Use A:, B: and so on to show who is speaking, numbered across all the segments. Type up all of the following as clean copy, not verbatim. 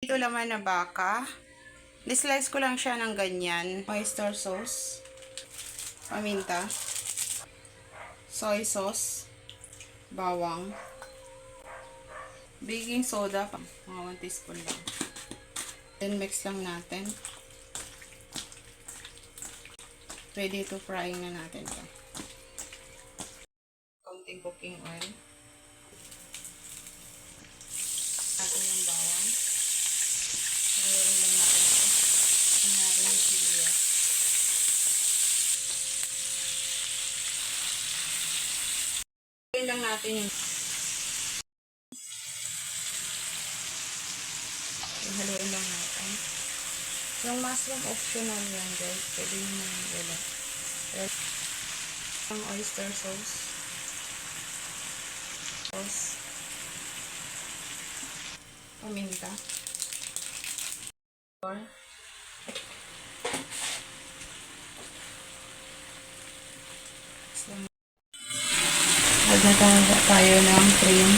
A: Ito laman na baka. Dislice ko lang siya ng ganyan. Oyster sauce. Paminta. Soy sauce. Bawang. Baking soda. Mga 1 teaspoon lang. Then mix lang natin. Ready to frying na natin ito. Konting cooking oil. Natin yung bawang. Haluin lang natin ito. Haluin natin yung sibuyas. Haluin lang natin yung haluin lang natin. Yung mushroom optional yan guys. Pwede nyo nang wala. Ang oyster sauce. Paminta. Nagtatanda tayo ng cream.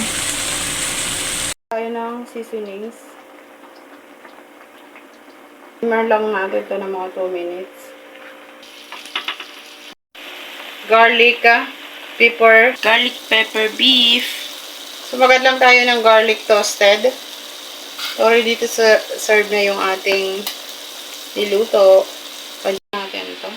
A: Tayo ng seasonings. Simmer lang natin ito ng mga 2 minutes. Garlic, garlic pepper beef. Sumagad lang tayo ng garlic toasted. Already dito serve na yung ating niluto. Pwede natin ito.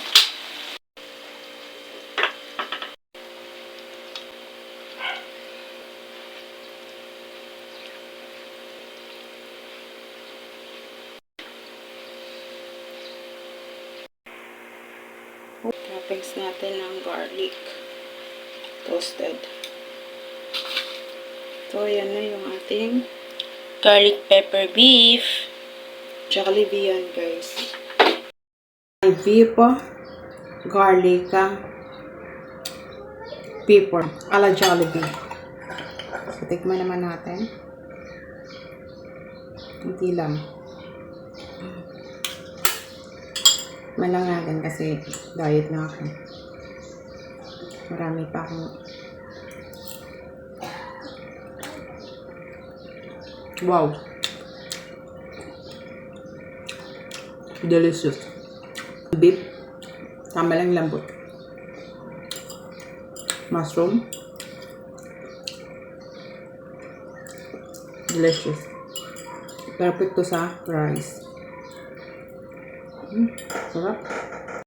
A: Toppings natin ng garlic toasted. So, yan na yung ating garlic pepper beef. Jollibee yan, guys. Beef, garlic, pepper, ala Jollibee. So, tikman naman natin. Hindi lang. Man lang natin kasi diet na ako. Marami pa akong wow. Delicious. Beef. Tama lang lambot. Mushroom. Delicious. Perfect to sa rice. Sarap.